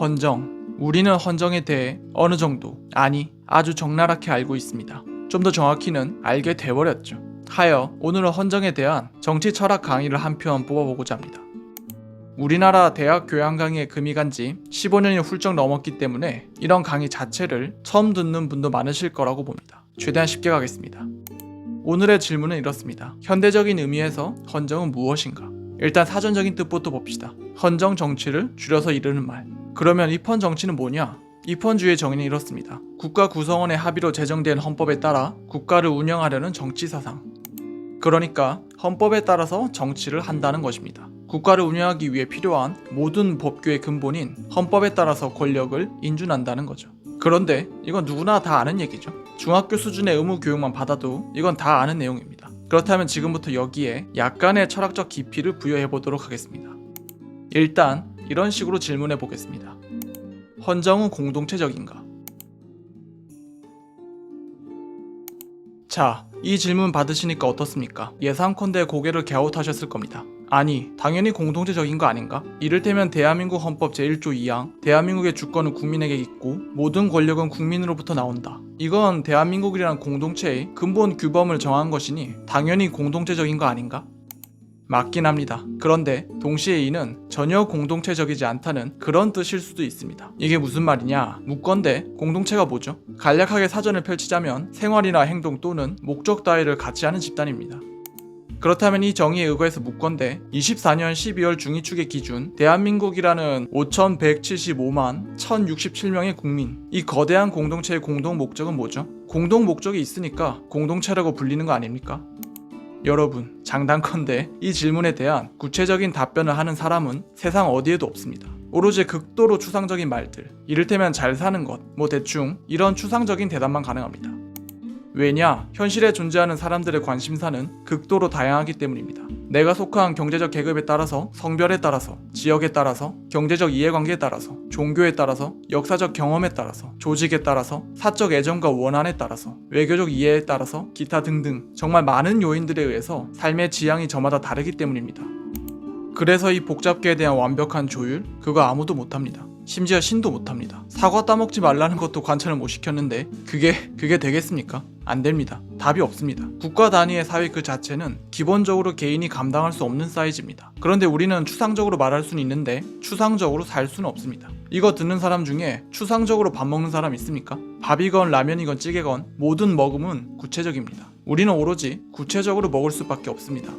헌정. 우리는 헌정에 대해 어느 정도, 아니 아주 적나라하게 알고 있습니다. 좀 더 정확히는 알게 돼버렸죠. 하여 오늘은 헌정에 대한 정치 철학 강의를 한 편 뽑아보고자 합니다. 우리나라 대학 교양 강의에 금이 간 지 15년이 훌쩍 넘었기 때문에 이런 강의 자체를 처음 듣는 분도 많으실 거라고 봅니다. 최대한 쉽게 가겠습니다. 오늘의 질문은 이렇습니다. 현대적인 의미에서 헌정은 무엇인가? 일단 사전적인 뜻부터 봅시다. 헌정 정치를 줄여서 이르는 말. 그러면 입헌 정치는 뭐냐? 입헌주의의 정의는 이렇습니다. 국가 구성원의 합의로 제정된 헌법에 따라 국가를 운영하려는 정치 사상. 그러니까 헌법에 따라서 정치를 한다는 것입니다. 국가를 운영하기 위해 필요한 모든 법규의 근본인 헌법에 따라서 권력을 인준한다는 거죠. 그런데 이건 누구나 다 아는 얘기죠. 중학교 수준의 의무 교육만 받아도 이건 다 아는 내용입니다. 그렇다면 지금부터 여기에 약간의 철학적 깊이를 부여해 보도록 하겠습니다. 일단 이런 식으로 질문해 보겠습니다. 헌정은 공동체적인가? 자, 이 질문 받으시니까 어떻습니까? 예상컨대 고개를 갸웃하셨을 겁니다. 아니, 당연히 공동체적인 거 아닌가? 이를테면 대한민국 헌법 제1조 2항 대한민국의 주권은 국민에게 있고 모든 권력은 국민으로부터 나온다. 이건 대한민국이라는 공동체의 근본 규범을 정한 것이니 당연히 공동체적인 거 아닌가? 맞긴 합니다. 그런데 동시에 이는 전혀 공동체적이지 않다는 그런 뜻일 수도 있습니다. 이게 무슨 말이냐? 묻건대 공동체가 뭐죠? 간략하게 사전을 펼치자면 생활이나 행동 또는 목적 따위를 같이 하는 집단입니다. 그렇다면 이 정의에 의거해서 묻건대 24년 12월 중위축의 기준 대한민국이라는 5,175만 1,067명의 국민, 이 거대한 공동체의 공동 목적은 뭐죠? 공동 목적이 있으니까 공동체라고 불리는 거 아닙니까? 여러분, 장단컨대 이 질문에 대한 구체적인 답변을 하는 사람은 세상 어디에도 없습니다. 오로지 극도로 추상적인 말들, 이를테면 잘 사는 것, 뭐 대충 이런 추상적인 대답만 가능합니다. 왜냐? 현실에 존재하는 사람들의 관심사는 극도로 다양하기 때문입니다. 내가 속한 경제적 계급에 따라서, 성별에 따라서, 지역에 따라서, 경제적 이해관계에 따라서, 종교에 따라서, 역사적 경험에 따라서, 조직에 따라서, 사적 애정과 원한에 따라서, 외교적 이해에 따라서, 기타 등등 정말 많은 요인들에 의해서 삶의 지향이 저마다 다르기 때문입니다. 그래서 이 복잡계에 대한 완벽한 조율? 그거 아무도 못합니다. 심지어 신도 못합니다. 사과 따먹지 말라는 것도 관찰을 못 시켰는데 그게 되겠습니까? 안 됩니다. 답이 없습니다. 국가 단위의 사회 그 자체는 기본적으로 개인이 감당할 수 없는 사이즈입니다. 그런데 우리는 추상적으로 말할 수는 있는데 추상적으로 살 수는 없습니다. 이거 듣는 사람 중에 추상적으로 밥 먹는 사람 있습니까? 밥이건 라면이건 찌개건 모든 먹음은 구체적입니다. 우리는 오로지 구체적으로 먹을 수밖에 없습니다.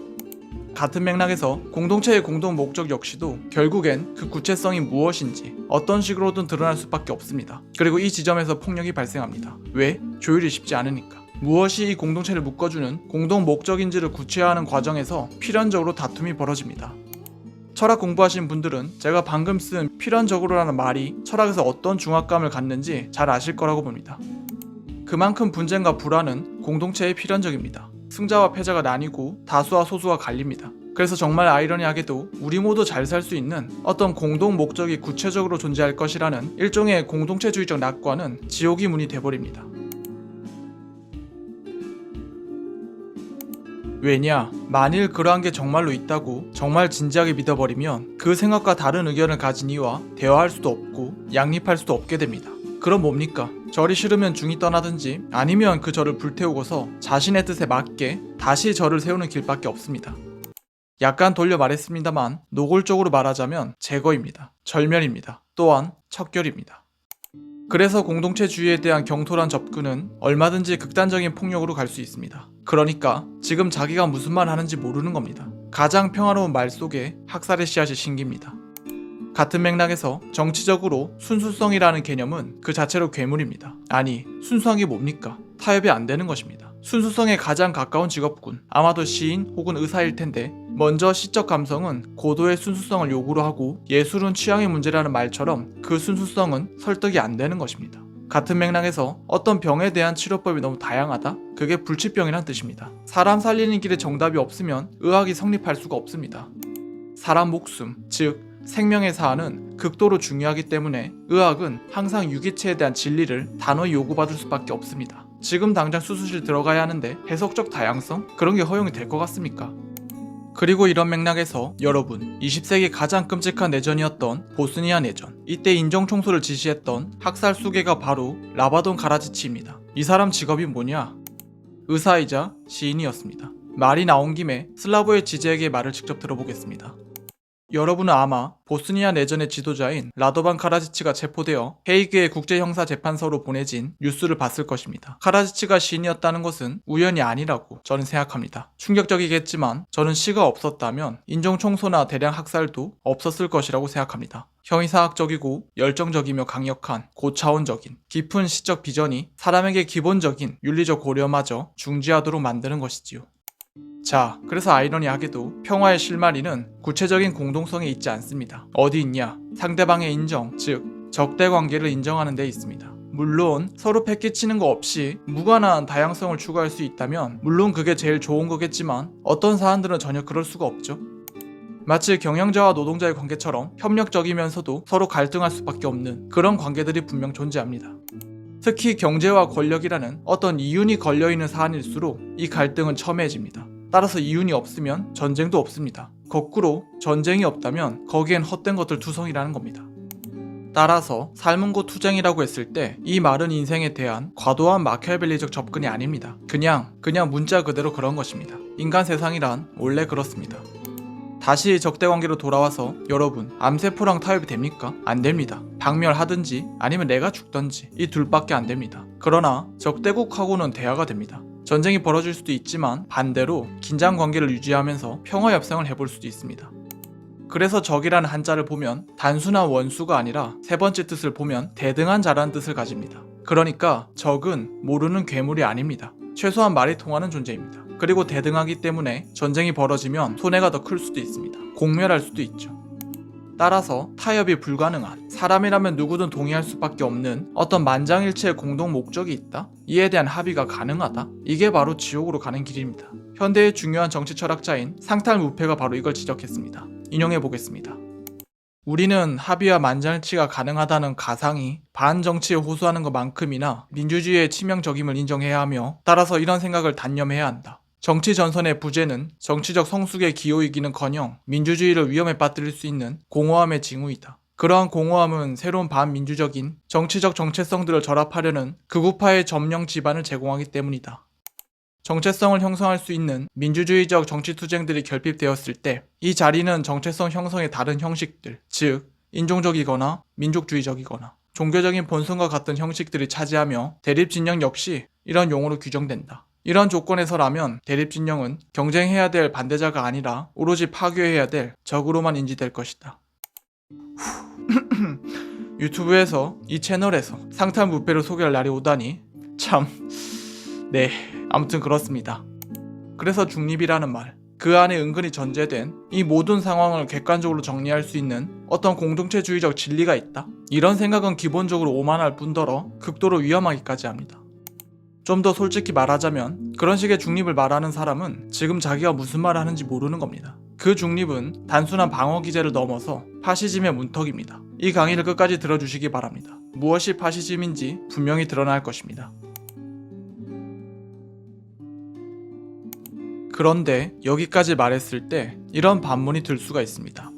같은 맥락에서 공동체의 공동 목적 역시도 결국엔 그 구체성이 무엇인지 어떤 식으로든 드러날 수밖에 없습니다. 그리고 이 지점에서 폭력이 발생합니다. 왜? 조율이 쉽지 않으니까. 무엇이 이 공동체를 묶어주는 공동 목적인지를 구체화하는 과정에서 필연적으로 다툼이 벌어집니다. 철학 공부하신 분들은 제가 방금 쓴 필연적으로라는 말이 철학에서 어떤 중압감을 갖는지 잘 아실 거라고 봅니다. 그만큼 분쟁과 불화는 공동체의 필연적입니다. 승자와 패자가 나뉘고 다수와 소수가 갈립니다. 그래서 정말 아이러니하게도 우리 모두 잘 살 수 있는 어떤 공동 목적이 구체적으로 존재할 것이라는 일종의 공동체주의적 낙관은 지옥의 문이 돼버립니다. 왜냐? 만일 그러한 게 정말로 있다고 정말 진지하게 믿어버리면 그 생각과 다른 의견을 가진 이와 대화할 수도 없고 양립할 수도 없게 됩니다. 그럼 뭡니까? 절이 싫으면 중이 떠나든지 아니면 그 절을 불태우고서 자신의 뜻에 맞게 다시 절을 세우는 길밖에 없습니다. 약간 돌려 말했습니다만 노골적으로 말하자면 제거입니다. 절멸입니다. 또한 척결입니다. 그래서 공동체주의에 대한 경솔한 접근은 얼마든지 극단적인 폭력으로 갈 수 있습니다. 그러니까 지금 자기가 무슨 말 하는지 모르는 겁니다. 가장 평화로운 말 속에 학살의 씨앗이 심깁니다. 같은 맥락에서 정치적으로 순수성이라는 개념은 그 자체로 괴물입니다. 아니, 순수한 게 뭡니까? 타협이 안 되는 것입니다. 순수성에 가장 가까운 직업군, 아마도 시인 혹은 의사일 텐데 먼저 시적 감성은 고도의 순수성을 요구로 하고 예술은 취향의 문제라는 말처럼 그 순수성은 설득이 안 되는 것입니다. 같은 맥락에서 어떤 병에 대한 치료법이 너무 다양하다? 그게 불치병이란 뜻입니다. 사람 살리는 길에 정답이 없으면 의학이 성립할 수가 없습니다. 사람 목숨, 즉 생명의 사안은 극도로 중요하기 때문에 의학은 항상 유기체에 대한 진리를 단호히 요구받을 수밖에 없습니다. 지금 당장 수술실 들어가야 하는데 해석적 다양성? 그런 게 허용이 될 것 같습니까? 그리고 이런 맥락에서 여러분, 20세기 가장 끔찍한 내전이었던 보스니아 내전, 이때 인종청소를 지시했던 학살 수괴가 바로 라바돈 카라지치입니다. 이 사람 직업이 뭐냐? 의사이자 시인이었습니다. 말이 나온 김에 슬라브의 지지에게 말을 직접 들어보겠습니다. 여러분은 아마 보스니아 내전의 지도자인 라도반 카라지치가 체포되어 헤이그의 국제형사재판소로 보내진 뉴스를 봤을 것입니다. 카라지치가 시인이었다는 것은 우연이 아니라고 저는 생각합니다. 충격적이겠지만 저는 시가 없었다면 인종청소나 대량 학살도 없었을 것이라고 생각합니다. 형이사학적이고 열정적이며 강력한 고차원적인 깊은 시적 비전이 사람에게 기본적인 윤리적 고려마저 중지하도록 만드는 것이지요. 자, 그래서 아이러니하게도 평화의 실마리는 구체적인 공동성이 있지 않습니다. 어디 있냐? 상대방의 인정, 즉 적대 관계를 인정하는 데 있습니다. 물론 서로 패기치는 거 없이 무관한 다양성을 추구할 수 있다면 물론 그게 제일 좋은 거겠지만 어떤 사안들은 전혀 그럴 수가 없죠. 마치 경영자와 노동자의 관계처럼 협력적이면서도 서로 갈등할 수밖에 없는 그런 관계들이 분명 존재합니다. 특히 경제와 권력이라는 어떤 이윤이 걸려있는 사안일수록 이 갈등은 첨예해집니다. 따라서 이윤이 없으면 전쟁도 없습니다. 거꾸로 전쟁이 없다면 거기엔 헛된 것들 투성이라는 겁니다. 따라서 삶은 곧 투쟁이라고 했을 때 이 말은 인생에 대한 과도한 마키아벨리적 접근이 아닙니다. 그냥 문자 그대로 그런 것입니다. 인간 세상이란 원래 그렇습니다. 다시 적대관계로 돌아와서 여러분, 암세포랑 타협이 됩니까? 안 됩니다. 박멸하든지 아니면 내가 죽든지 이 둘밖에 안 됩니다. 그러나 적대국하고는 대화가 됩니다. 전쟁이 벌어질 수도 있지만 반대로 긴장관계를 유지하면서 평화협상을 해볼 수도 있습니다. 그래서 적이라는 한자를 보면 단순한 원수가 아니라 세 번째 뜻을 보면 대등한 자라는 뜻을 가집니다. 그러니까 적은 모르는 괴물이 아닙니다. 최소한 말이 통하는 존재입니다. 그리고 대등하기 때문에 전쟁이 벌어지면 손해가 더 클 수도 있습니다. 공멸할 수도 있죠. 따라서 타협이 불가능한, 사람이라면 누구든 동의할 수밖에 없는 어떤 만장일치의 공동 목적이 있다? 이에 대한 합의가 가능하다? 이게 바로 지옥으로 가는 길입니다. 현대의 중요한 정치 철학자인 상탈 무페가 바로 이걸 지적했습니다. 인용해보겠습니다. 우리는 합의와 만장일치가 가능하다는 가상이 반정치에 호소하는 것만큼이나 민주주의의 치명적임을 인정해야 하며 따라서 이런 생각을 단념해야 한다. 정치 전선의 부재는 정치적 성숙의 기호이기는커녕 민주주의를 위험에 빠뜨릴 수 있는 공허함의 징후이다. 그러한 공허함은 새로운 반민주적인 정치적 정체성들을 결합하려는 극우파의 점령 지반을 제공하기 때문이다. 정체성을 형성할 수 있는 민주주의적 정치투쟁들이 결핍되었을 때 이 자리는 정체성 형성의 다른 형식들, 즉 인종적이거나 민족주의적이거나 종교적인 본성과 같은 형식들이 차지하며 대립진영 역시 이런 용어로 규정된다. 이런 조건에서라면 대립진영은 경쟁해야 될 반대자가 아니라 오로지 파괴해야 될 적으로만 인지될 것이다. 유튜브에서 이 채널에서 상탈 무패를 소개할 날이 오다니 참... 네, 아무튼 그렇습니다. 그래서 중립이라는 말, 그 안에 은근히 전제된 이 모든 상황을 객관적으로 정리할 수 있는 어떤 공동체주의적 진리가 있다? 이런 생각은 기본적으로 오만할 뿐더러 극도로 위험하기까지 합니다. 좀 더 솔직히 말하자면 그런 식의 중립을 말하는 사람은 지금 자기가 무슨 말을 하는지 모르는 겁니다. 그 중립은 단순한 방어 기제를 넘어서 파시즘의 문턱입니다. 이 강의를 끝까지 들어주시기 바랍니다. 무엇이 파시즘인지 분명히 드러날 것입니다. 그런데 여기까지 말했을 때 이런 반문이 들 수가 있습니다.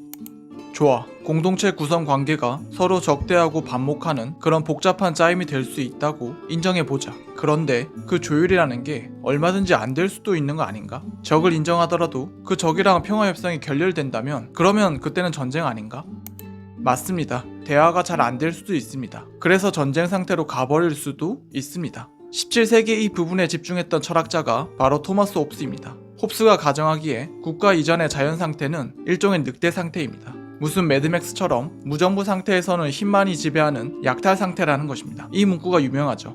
좋아, 공동체 구성 관계가 서로 적대하고 반목하는 그런 복잡한 짜임이 될 수 있다고 인정해보자. 그런데 그 조율이라는 게 얼마든지 안 될 수도 있는 거 아닌가? 적을 인정하더라도 그 적이랑 평화협상이 결렬된다면 그러면 그때는 전쟁 아닌가? 맞습니다. 대화가 잘 안 될 수도 있습니다. 그래서 전쟁 상태로 가버릴 수도 있습니다. 17세기 이 부분에 집중했던 철학자가 바로 토마스 홉스입니다. 홉스가 가정하기에 국가 이전의 자연 상태는 일종의 늑대 상태입니다. 무슨 매드맥스처럼 무정부 상태에서는 힘만이 지배하는 약탈 상태라는 것입니다. 이 문구가 유명하죠.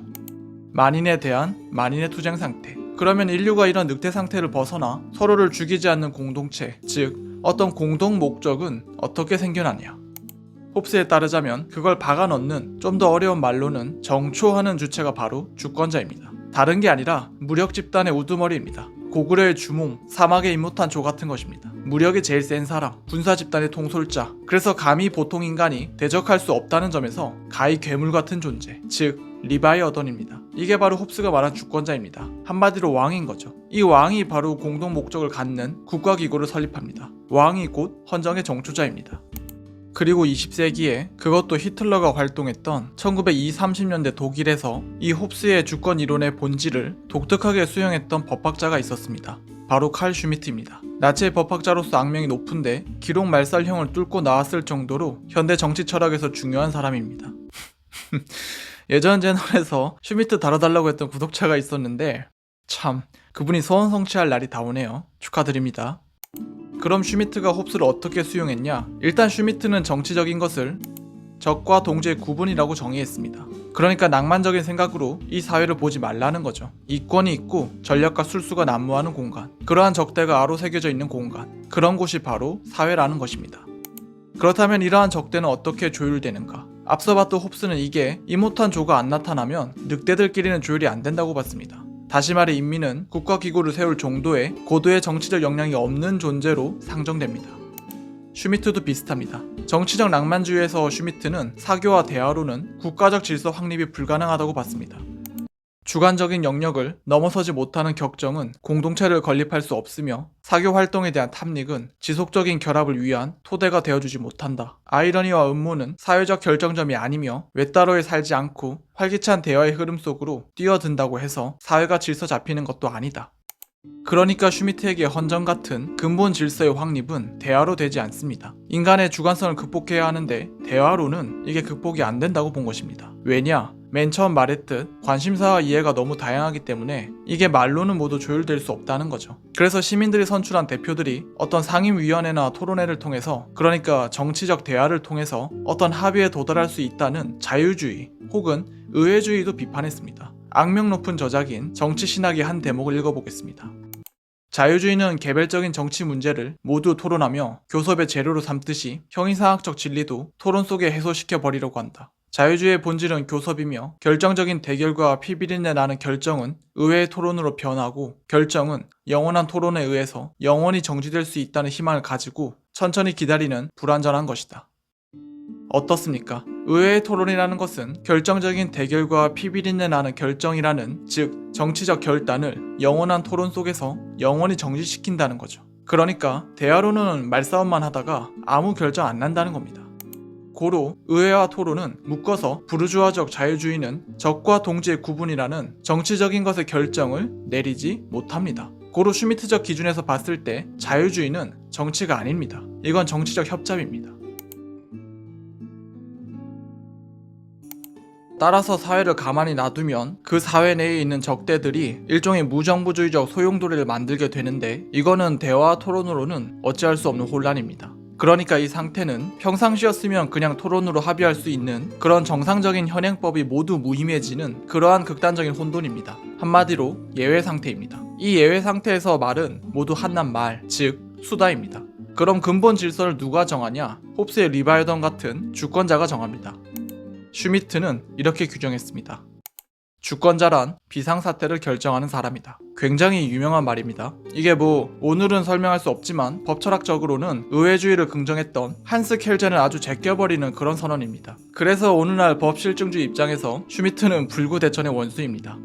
만인에 대한 만인의 투쟁 상태. 그러면 인류가 이런 늑대 상태를 벗어나 서로를 죽이지 않는 공동체, 즉 어떤 공동 목적은 어떻게 생겨나냐. 홉스에 따르자면 그걸 박아넣는 좀 더 어려운 말로는 정초하는 주체가 바로 주권자입니다. 다른 게 아니라 무력 집단의 우두머리입니다. 고구려의 주몽, 사막의 임무탄조 같은 것입니다. 무력이 제일 센 사람, 군사 집단의 통솔자. 그래서 감히 보통 인간이 대적할 수 없다는 점에서 가히 괴물 같은 존재, 즉 리바이어던입니다. 이게 바로 홉스가 말한 주권자입니다. 한마디로 왕인 거죠. 이 왕이 바로 공동 목적을 갖는 국가기구를 설립합니다. 왕이 곧 헌정의 정초자입니다. 그리고 20세기에 그것도 히틀러가 활동했던 1920-30년대 독일에서 이 홉스의 주권 이론의 본질을 독특하게 수용했던 법학자가 있었습니다. 바로 칼 슈미트입니다. 나치의 법학자로서 악명이 높은데 기록 말살형을 뚫고 나왔을 정도로 현대 정치 철학에서 중요한 사람입니다. 예전 채널에서 슈미트 다뤄달라고 했던 구독자가 있었는데 참 그분이 소원 성취할 날이 다 오네요. 축하드립니다. 그럼 슈미트가 홉스를 어떻게 수용했냐? 일단 슈미트는 정치적인 것을 적과 동지의 구분이라고 정의했습니다. 그러니까 낭만적인 생각으로 이 사회를 보지 말라는 거죠. 이권이 있고 전략과 술수가 난무하는 공간, 그러한 적대가 아로 새겨져 있는 공간, 그런 곳이 바로 사회라는 것입니다. 그렇다면 이러한 적대는 어떻게 조율되는가? 앞서 봤던 홉스는 이게 이모탄 조가 안 나타나면 늑대들끼리는 조율이 안 된다고 봤습니다. 다시 말해 인민은 국가기구를 세울 정도의 고도의 정치적 역량이 없는 존재로 상정됩니다. 슈미트도 비슷합니다. 정치적 낭만주의에서 슈미트는 사교와 대화로는 국가적 질서 확립이 불가능하다고 봤습니다. 주관적인 영역을 넘어서지 못하는 격정은 공동체를 건립할 수 없으며 사교 활동에 대한 탐닉은 지속적인 결합을 위한 토대가 되어주지 못한다. 아이러니와 음모는 사회적 결정점이 아니며 외따로에 살지 않고 활기찬 대화의 흐름 속으로 뛰어든다고 해서 사회가 질서 잡히는 것도 아니다. 그러니까 슈미트에게 헌정 같은 근본 질서의 확립은 대화로 되지 않습니다. 인간의 주관성을 극복해야 하는데 대화로는 이게 극복이 안 된다고 본 것입니다. 왜냐? 맨 처음 말했듯 관심사와 이해가 너무 다양하기 때문에 이게 말로는 모두 조율될 수 없다는 거죠. 그래서 시민들이 선출한 대표들이 어떤 상임위원회나 토론회를 통해서, 그러니까 정치적 대화를 통해서 어떤 합의에 도달할 수 있다는 자유주의 혹은 의회주의도 비판했습니다. 악명 높은 저작인 정치신학의 한 대목을 읽어보겠습니다. 자유주의는 개별적인 정치 문제를 모두 토론하며 교섭의 재료로 삼듯이 형이상학적 진리도 토론 속에 해소시켜 버리려고 한다. 자유주의의 본질은 교섭이며 결정적인 대결과 피비린내 나는 결정은 의회의 토론으로 변하고 결정은 영원한 토론에 의해서 영원히 정지될 수 있다는 희망을 가지고 천천히 기다리는 불완전한 것이다. 어떻습니까? 의회의 토론이라는 것은 결정적인 대결과 피비린내 나는 결정이라는, 즉 정치적 결단을 영원한 토론 속에서 영원히 정지시킨다는 거죠. 그러니까 대화로는 말싸움만 하다가 아무 결정 안 난다는 겁니다. 고로 의회와 토론은 묶어서 부르주아적 자유주의는 적과 동지의 구분이라는 정치적인 것의 결정을 내리지 못합니다. 고로 슈미트적 기준에서 봤을 때 자유주의는 정치가 아닙니다. 이건 정치적 협잡입니다. 따라서 사회를 가만히 놔두면 그 사회 내에 있는 적대들이 일종의 무정부주의적 소용돌이를 만들게 되는데, 이거는 대화와 토론으로는 어찌할 수 없는 혼란입니다. 그러니까 이 상태는 평상시였으면 그냥 토론으로 합의할 수 있는 그런 정상적인 현행법이 모두 무의미해지는 그러한 극단적인 혼돈입니다. 한마디로 예외 상태입니다. 이 예외 상태에서 말은 모두 한낱 말, 즉 수다입니다. 그럼 근본 질서를 누가 정하냐? 홉스의 리바이던 같은 주권자가 정합니다. 슈미트는 이렇게 규정했습니다. 주권자란 비상사태를 결정하는 사람이다. 굉장히 유명한 말입니다. 이게 오늘은 설명할 수 없지만 법철학적으로는 의회주의를 긍정했던 한스 켈젠을 아주 제껴버리는 그런 선언입니다. 그래서 오늘날 법실증주의 입장에서 슈미트는 불구대천의 원수입니다.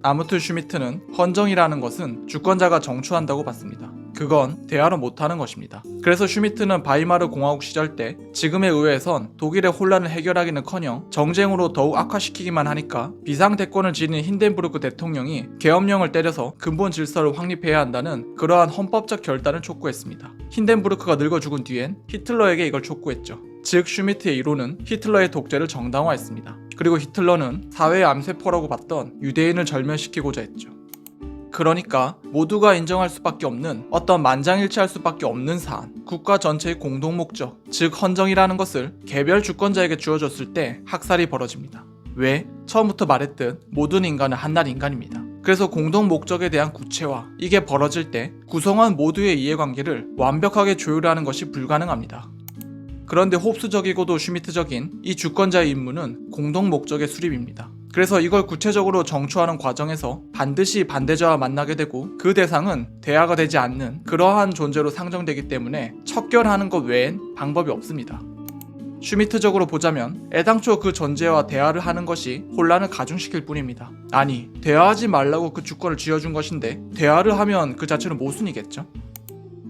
아무튼 슈미트는 헌정이라는 것은 주권자가 정추한다고 봤습니다. 그건 대화로 못하는 것입니다. 그래서 슈미트는 바이마르 공화국 시절 때 지금의 의회에선 독일의 혼란을 해결하기는커녕 정쟁으로 더욱 악화시키기만 하니까 비상대권을 지닌 힌덴부르크 대통령이 계엄령을 때려서 근본 질서를 확립해야 한다는 그러한 헌법적 결단을 촉구했습니다. 힌덴부르크가 늙어 죽은 뒤엔 히틀러에게 이걸 촉구했죠. 즉 슈미트의 이론은 히틀러의 독재를 정당화했습니다. 그리고 히틀러는 사회의 암세포라고 봤던 유대인을 절멸시키고자 했죠. 그러니까 모두가 인정할 수밖에 없는, 어떤 만장일치할 수밖에 없는 사안, 국가 전체의 공동 목적, 즉 헌정이라는 것을 개별 주권자에게 주어졌을 때 학살이 벌어집니다. 왜? 처음부터 말했듯 모든 인간은 한낱 인간입니다. 그래서 공동 목적에 대한 구체화, 이게 벌어질 때 구성원 모두의 이해관계를 완벽하게 조율하는 것이 불가능합니다. 그런데 홉스적이고도 슈미트적인 이 주권자의 임무는 공동 목적의 수립입니다. 그래서 이걸 구체적으로 정추하는 과정에서 반드시 반대자와 만나게 되고 그 대상은 대화가 되지 않는 그러한 존재로 상정되기 때문에 척결하는 것 외엔 방법이 없습니다. 슈미트적으로 보자면 애당초 그 전제와 대화를 하는 것이 혼란을 가중시킬 뿐입니다. 아니, 대화하지 말라고 그 주권을 쥐어준 것인데 대화를 하면 그 자체로 모순이겠죠?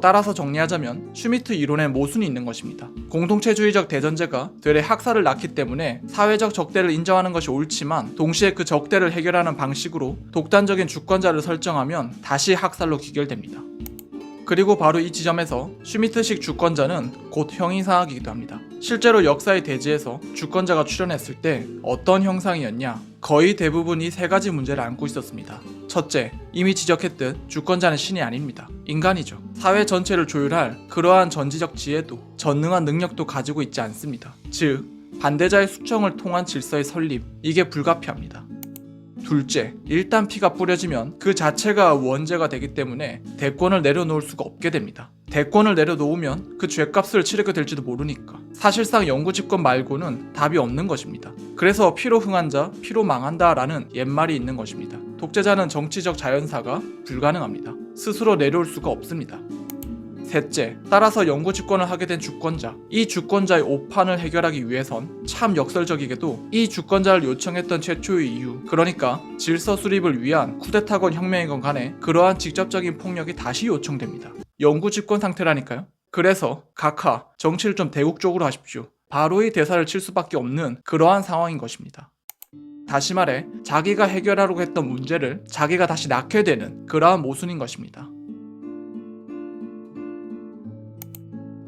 따라서 정리하자면 슈미트 이론에 모순이 있는 것입니다. 공동체주의적 대전제가 되레 학살을 낳기 때문에 사회적 적대를 인정하는 것이 옳지만 동시에 그 적대를 해결하는 방식으로 독단적인 주권자를 설정하면 다시 학살로 귀결됩니다. 그리고 바로 이 지점에서 슈미트식 주권자는 곧 형이상학이기도 합니다. 실제로 역사의 대지에서 주권자가 출현했을 때 어떤 형상이었냐? 거의 대부분 이 세 가지 문제를 안고 있었습니다. 첫째, 이미 지적했듯 주권자는 신이 아닙니다. 인간이죠. 사회 전체를 조율할 그러한 전지적 지혜도 전능한 능력도 가지고 있지 않습니다. 즉, 반대자의 숙청을 통한 질서의 설립, 이게 불가피합니다. 둘째, 일단 피가 뿌려지면 그 자체가 원죄가 되기 때문에 대권을 내려놓을 수가 없게 됩니다. 대권을 내려놓으면 그 죗값을 치르게 될지도 모르니까 사실상 영구집권 말고는 답이 없는 것입니다. 그래서 피로 흥한 자, 피로 망한다 라는 옛말이 있는 것입니다. 독재자는 정치적 자연사가 불가능합니다. 스스로 내려올 수가 없습니다. 셋째, 따라서 영구집권을 하게 된 주권자, 이 주권자의 오판을 해결하기 위해선 참 역설적이게도 이 주권자를 요청했던 최초의 이유, 그러니까 질서 수립을 위한 쿠데타건 혁명이건 간에 그러한 직접적인 폭력이 다시 요청됩니다. 영구집권 상태라니까요. 그래서 각하, 정치를 좀 대국적으로 하십시오. 바로 이 대사를 칠 수밖에 없는 그러한 상황인 것입니다. 다시 말해 자기가 해결하려고 했던 문제를 자기가 다시 낳게 되는 그러한 모순인 것입니다.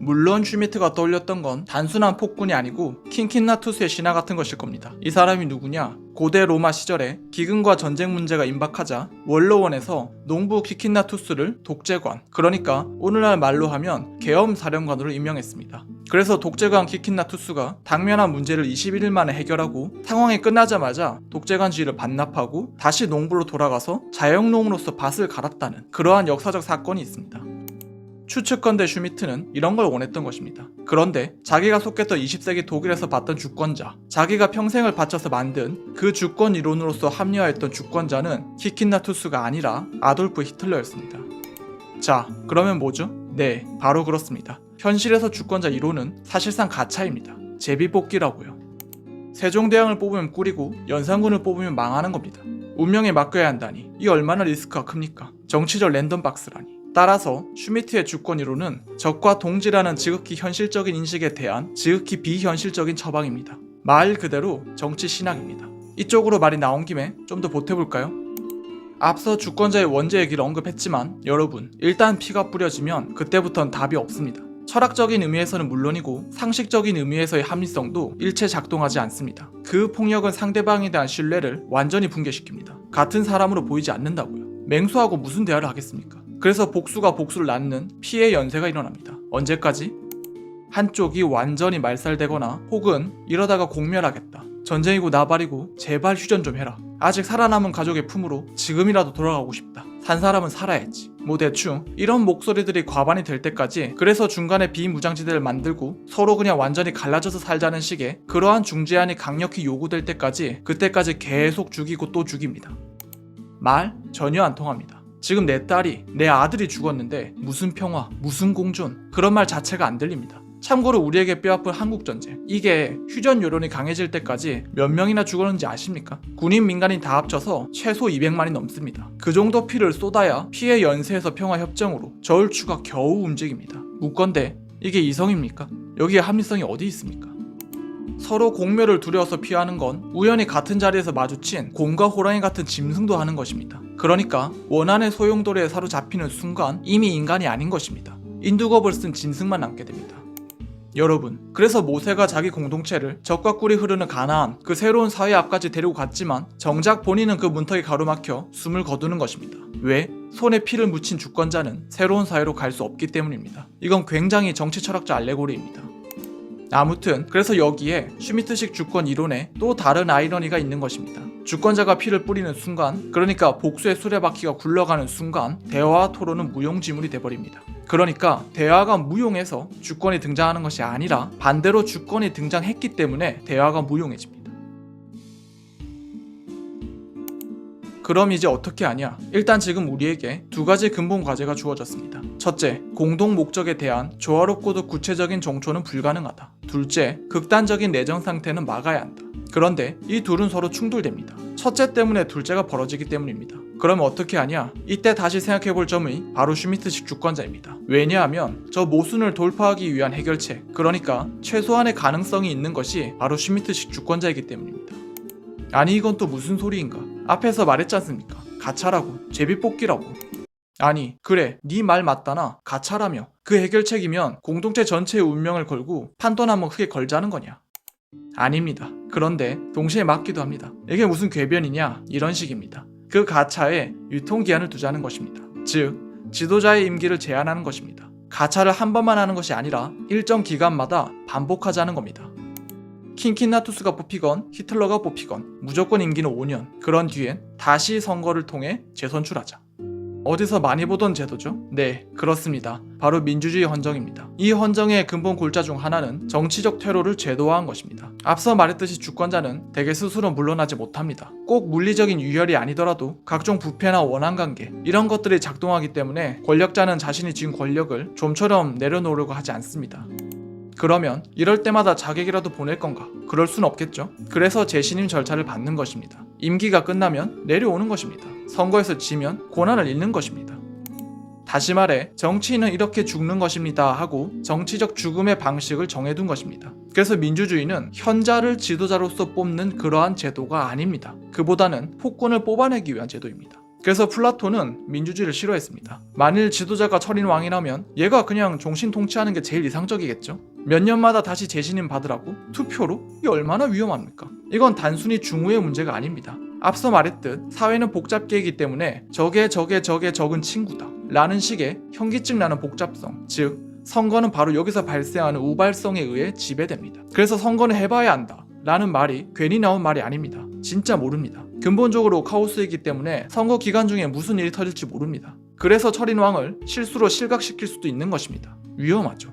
물론 슈미트가 떠올렸던 건 단순한 폭군이 아니고 킨킨나투스의 신화 같은 것일 겁니다. 이 사람이 누구냐? 고대 로마 시절에 기근과 전쟁 문제가 임박하자 원로원에서 농부 키킨나투스를 독재관, 그러니까 오늘날 말로 하면 계엄사령관으로 임명했습니다. 그래서 독재관 키킨나투스가 당면한 문제를 21일 만에 해결하고 상황이 끝나자마자 독재관 지위를 반납하고 다시 농부로 돌아가서 자영농으로서 밭을 갈았다는 그러한 역사적 사건이 있습니다. 추측컨대 슈미트는 이런 걸 원했던 것입니다. 그런데 자기가 속했던 20세기 독일에서 봤던 주권자, 자기가 평생을 바쳐서 만든 그 주권 이론으로서 합리화했던 주권자는 키킨나투스가 아니라 아돌프 히틀러였습니다. 자, 그러면 뭐죠? 네, 바로 그렇습니다. 현실에서 주권자 이론은 사실상 가차입니다. 제비뽑기라고요. 세종대왕을 뽑으면 꿀이고 연산군을 뽑으면 망하는 겁니다. 운명에 맡겨야 한다니 이 얼마나 리스크가 큽니까? 정치적 랜덤박스라니. 따라서 슈미트의 주권이론은 적과 동지라는 지극히 현실적인 인식에 대한 지극히 비현실적인 처방입니다. 말 그대로 정치 신학입니다. 이쪽으로 말이 나온 김에 좀 더 보태볼까요? 앞서 주권자의 원죄 얘기를 언급했지만 여러분, 일단 피가 뿌려지면 그때부터는 답이 없습니다. 철학적인 의미에서는 물론이고 상식적인 의미에서의 합리성도 일체 작동하지 않습니다. 그 폭력은 상대방에 대한 신뢰를 완전히 붕괴시킵니다. 같은 사람으로 보이지 않는다고요. 맹수하고 무슨 대화를 하겠습니까? 그래서 복수가 복수를 낳는 피해 연쇄가 일어납니다. 언제까지? 한쪽이 완전히 말살되거나 혹은 이러다가 공멸하겠다. 전쟁이고 나발이고 제발 휴전 좀 해라. 아직 살아남은 가족의 품으로 지금이라도 돌아가고 싶다. 산 사람은 살아야지. 뭐 대충 이런 목소리들이 과반이 될 때까지, 그래서 중간에 비무장지대를 만들고 서로 그냥 완전히 갈라져서 살자는 식의 그러한 중재안이 강력히 요구될 때까지, 그때까지 계속 죽이고 또 죽입니다. 말 전혀 안 통합니다. 지금 내 딸이, 내 아들이 죽었는데 무슨 평화, 무슨 공존, 그런 말 자체가 안 들립니다. 참고로 우리에게 뼈아픈 한국전쟁, 이게 휴전 여론이 강해질 때까지 몇 명이나 죽었는지 아십니까? 군인 민간인 다 합쳐서 최소 200만이 넘습니다. 그 정도 피를 쏟아야 피해 연쇄에서 평화협정으로 저울추가 겨우 움직입니다. 묻건대 이게 이성입니까? 여기에 합리성이 어디 있습니까? 서로 공멸을 두려워서 피하는 건 우연히 같은 자리에서 마주친 곰과 호랑이 같은 짐승도 하는 것입니다. 그러니까 원한의 소용돌이에 사로잡히는 순간 이미 인간이 아닌 것입니다. 인두겁을 쓴 짐승만 남게 됩니다. 여러분, 그래서 모세가 자기 공동체를 적과 꿀이 흐르는 가나안, 그 새로운 사회 앞까지 데리고 갔지만 정작 본인은 그 문턱에 가로막혀 숨을 거두는 것입니다. 왜? 손에 피를 묻힌 주권자는 새로운 사회로 갈 수 없기 때문입니다. 이건 굉장히 정치 철학자 알레고리입니다. 아무튼 그래서 여기에 슈미트식 주권 이론에 또 다른 아이러니가 있는 것입니다. 주권자가 피를 뿌리는 순간, 그러니까 복수의 수레바퀴가 굴러가는 순간 대화와 토론은 무용지물이 돼버립니다. 그러니까 대화가 무용해서 주권이 등장하는 것이 아니라 반대로 주권이 등장했기 때문에 대화가 무용해집니다. 그럼 이제 어떻게 하냐? 일단 지금 우리에게 두 가지 근본 과제가 주어졌습니다. 첫째, 공동 목적에 대한 조화롭고도 구체적인 정초는 불가능하다. 둘째, 극단적인 내정 상태는 막아야 한다. 그런데 이 둘은 서로 충돌됩니다. 첫째 때문에 둘째가 벌어지기 때문입니다. 그럼 어떻게 하냐? 이때 다시 생각해볼 점이 바로 슈미트식 주권자입니다. 왜냐하면 저 모순을 돌파하기 위한 해결책, 그러니까 최소한의 가능성이 있는 것이 바로 슈미트식 주권자이기 때문입니다. 아니 이건 또 무슨 소리인가? 앞에서 말했지 않습니까? 가차라고, 제비뽑기라고. 아니 그래 네 말 맞다나 가차라며 그 해결책이면 공동체 전체의 운명을 걸고 판돈 한번 크게 걸자는 거냐? 아닙니다. 그런데 동시에 맞기도 합니다. 이게 무슨 궤변이냐? 이런 식입니다. 그 가차에 유통기한을 두자는 것입니다. 즉 지도자의 임기를 제한하는 것입니다. 가차를 한 번만 하는 것이 아니라 일정 기간마다 반복하자는 겁니다. 킨킨나투스가 뽑히건 히틀러가 뽑히건 무조건 임기는 5년. 그런 뒤엔 다시 선거를 통해 재선출하자. 어디서 많이 보던 제도죠? 네, 그렇습니다. 바로 민주주의 헌정입니다. 이 헌정의 근본 골자 중 하나는 정치적 퇴로를 제도화한 것입니다. 앞서 말했듯이 주권자는 대개 스스로 물러나지 못합니다. 꼭 물리적인 유혈이 아니더라도 각종 부패나 원한관계 이런 것들이 작동하기 때문에 권력자는 자신이 쥔 권력을 좀처럼 내려놓으려고 하지 않습니다. 그러면 이럴 때마다 자객이라도 보낼 건가? 그럴 순 없겠죠. 그래서 재신임 절차를 받는 것입니다. 임기가 끝나면 내려오는 것입니다. 선거에서 지면 고난을 잃는 것입니다. 다시 말해 정치인은 이렇게 죽는 것입니다 하고 정치적 죽음의 방식을 정해둔 것입니다. 그래서 민주주의는 현자를 지도자로서 뽑는 그러한 제도가 아닙니다. 그보다는 폭군을 뽑아내기 위한 제도입니다. 그래서 플라톤은 민주주의를 싫어했습니다. 만일 지도자가 철인왕이라면 얘가 그냥 종신 통치하는 게 제일 이상적이겠죠. 몇 년마다 다시 재신임 받으라고? 투표로? 이게 얼마나 위험합니까? 이건 단순히 중후의 문제가 아닙니다. 앞서 말했듯 사회는 복잡계이기 때문에 적의 적은 친구다 라는 식의 현기증 나는 복잡성, 즉 선거는 바로 여기서 발생하는 우발성에 의해 지배됩니다. 그래서 선거는 해봐야 한다 라는 말이 괜히 나온 말이 아닙니다. 진짜 모릅니다. 근본적으로 카오스이기 때문에 선거 기간 중에 무슨 일이 터질지 모릅니다. 그래서 철인왕을 실수로 실각시킬 수도 있는 것입니다. 위험하죠.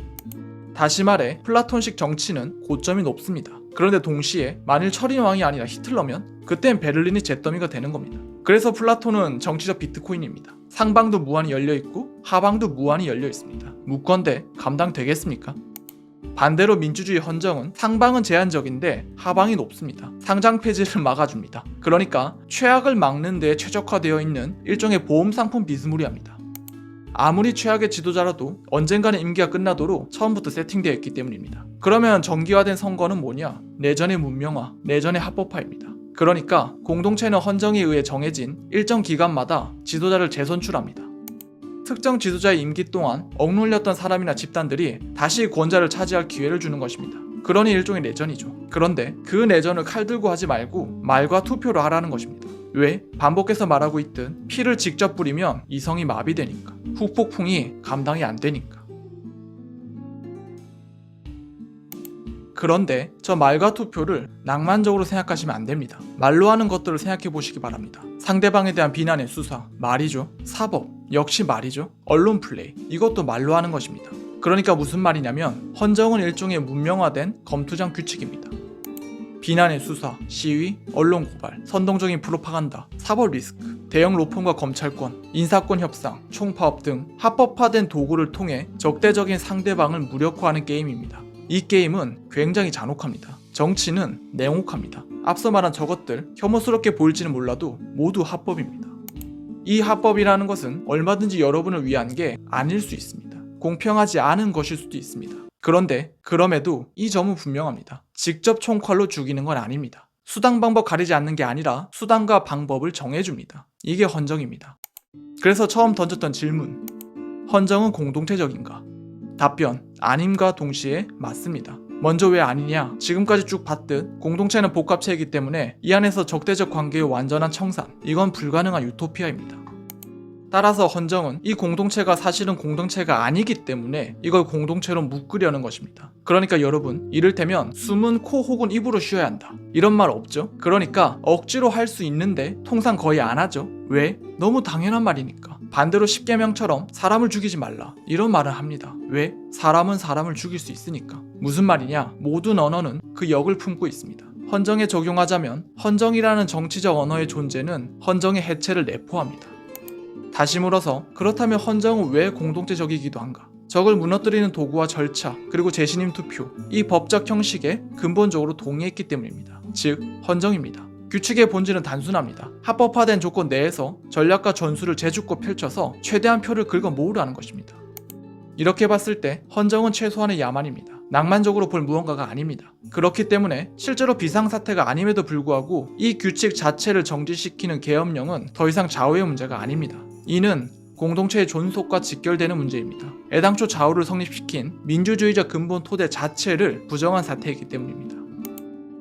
다시 말해 플라톤식 정치는 고점이 높습니다. 그런데 동시에 만일 철인왕이 아니라 히틀러면 그땐 베를린이 잿더미가 되는 겁니다. 그래서 플라톤은 정치적 비트코인입니다. 상방도 무한히 열려있고 하방도 무한히 열려있습니다. 묻건대 감당되겠습니까? 반대로 민주주의 헌정은 상방은 제한적인데 하방이 높습니다. 상장 폐지를 막아줍니다. 그러니까 최악을 막는 데 최적화되어 있는 일종의 보험 상품 비스무리합니다. 아무리 최악의 지도자라도 언젠가는 임기가 끝나도록 처음부터 세팅되어 있기 때문입니다. 그러면 정기화된 선거는 뭐냐? 내전의 문명화, 내전의 합법화입니다. 그러니까 공동체는 헌정에 의해 정해진 일정 기간마다 지도자를 재선출합니다. 특정 지도자의 임기 동안 억눌렸던 사람이나 집단들이 다시 권좌를 차지할 기회를 주는 것입니다. 그러니 일종의 내전이죠. 그런데 그 내전을 칼 들고 하지 말고 말과 투표로 하라는 것입니다. 왜? 반복해서 말하고 있듯 피를 직접 뿌리면 이성이 마비되니까, 후폭풍이 감당이 안 되니까. 그런데 저 말과 투표를 낭만적으로 생각하시면 안 됩니다. 말로 하는 것들을 생각해 보시기 바랍니다. 상대방에 대한 비난의 수사, 말이죠. 사법, 역시 말이죠. 언론 플레이, 이것도 말로 하는 것입니다. 그러니까 무슨 말이냐면 헌정은 일종의 문명화된 검투장 규칙입니다. 비난의 수사, 시위, 언론 고발, 선동적인 프로파간다, 사법 리스크, 대형 로펌과 검찰권, 인사권 협상, 총파업 등 합법화된 도구를 통해 적대적인 상대방을 무력화하는 게임입니다. 이 게임은 굉장히 잔혹합니다. 정치는 냉혹합니다. 앞서 말한 저것들 혐오스럽게 보일지는 몰라도 모두 합법입니다. 이 합법이라는 것은 얼마든지 여러분을 위한 게 아닐 수 있습니다. 공평하지 않은 것일 수도 있습니다. 그런데 그럼에도 이 점은 분명합니다. 직접 총칼로 죽이는 건 아닙니다. 수단 방법 가리지 않는 게 아니라 수단과 방법을 정해줍니다. 이게 헌정입니다. 그래서 처음 던졌던 질문, 헌정은 공동체적인가? 답변, 아님과 동시에 맞습니다. 먼저 왜 아니냐? 지금까지 쭉 봤듯 공동체는 복합체이기 때문에 이 안에서 적대적 관계의 완전한 청산, 이건 불가능한 유토피아입니다. 따라서 헌정은 이 공동체가 사실은 공동체가 아니기 때문에 이걸 공동체로 묶으려는 것입니다. 그러니까 여러분, 이를테면 숨은 코 혹은 입으로 쉬어야 한다, 이런 말 없죠? 그러니까 억지로 할 수 있는데 통상 거의 안 하죠? 왜? 너무 당연한 말이니까. 반대로 십계명처럼 사람을 죽이지 말라, 이런 말을 합니다. 왜? 사람은 사람을 죽일 수 있으니까. 무슨 말이냐? 모든 언어는 그 역을 품고 있습니다. 헌정에 적용하자면 헌정이라는 정치적 언어의 존재는 헌정의 해체를 내포합니다. 다시 물어서 그렇다면 헌정은 왜 공동체적이기도 한가? 적을 무너뜨리는 도구와 절차, 그리고 재신임 투표, 이 법적 형식에 근본적으로 동의했기 때문입니다. 즉, 헌정입니다. 규칙의 본질은 단순합니다. 합법화된 조건 내에서 전략과 전술을 제주껏 펼쳐서 최대한 표를 긁어 모으라는 것입니다. 이렇게 봤을 때 헌정은 최소한의 야만입니다. 낭만적으로 볼 무언가가 아닙니다. 그렇기 때문에 실제로 비상사태가 아님에도 불구하고 이 규칙 자체를 정지시키는 계엄령은 더 이상 좌우의 문제가 아닙니다. 이는 공동체의 존속과 직결되는 문제입니다. 애당초 좌우를 성립시킨 민주주의적 근본 토대 자체를 부정한 사태이기 때문입니다.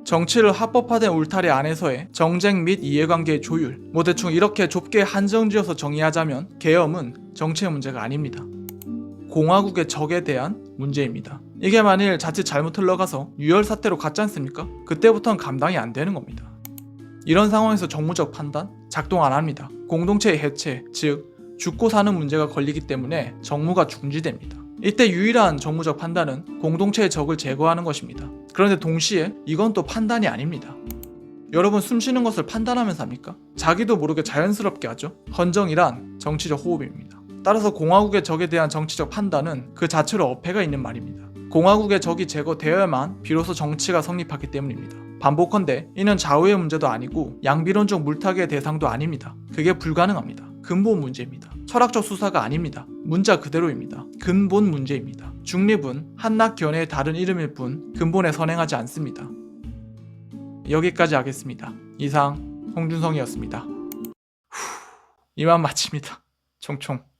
정치를 합법화된 울타리 안에서의 정쟁 및 이해관계의 조율, 대충 이렇게 좁게 한정지어서 정의하자면 계엄은 정치의 문제가 아닙니다. 공화국의 적에 대한 문제입니다. 이게 만일 자칫 잘못 흘러가서 유혈 사태로 갔지 않습니까? 그때부터는 감당이 안 되는 겁니다. 이런 상황에서 정무적 판단? 작동 안 합니다. 공동체의 해체, 즉 죽고 사는 문제가 걸리기 때문에 정무가 중지됩니다. 이때 유일한 정무적 판단은 공동체의 적을 제거하는 것입니다. 그런데 동시에 이건 또 판단이 아닙니다. 여러분 숨쉬는 것을 판단하면서 합니까? 자기도 모르게 자연스럽게 하죠. 헌정이란 정치적 호흡입니다. 따라서 공화국의 적에 대한 정치적 판단은 그 자체로 어폐가 있는 말입니다. 공화국의 적이 제거되어야만 비로소 정치가 성립하기 때문입니다. 반복컨대 이는 좌우의 문제도 아니고 양비론적 물타기의 대상도 아닙니다. 그게 불가능합니다. 근본 문제입니다. 철학적 수사가 아닙니다. 문자 그대로입니다. 근본 문제입니다. 중립은 한낱 견해의 다른 이름일 뿐 근본에 선행하지 않습니다. 여기까지 하겠습니다. 이상 홍준성이었습니다. 이만 마칩니다. 총총.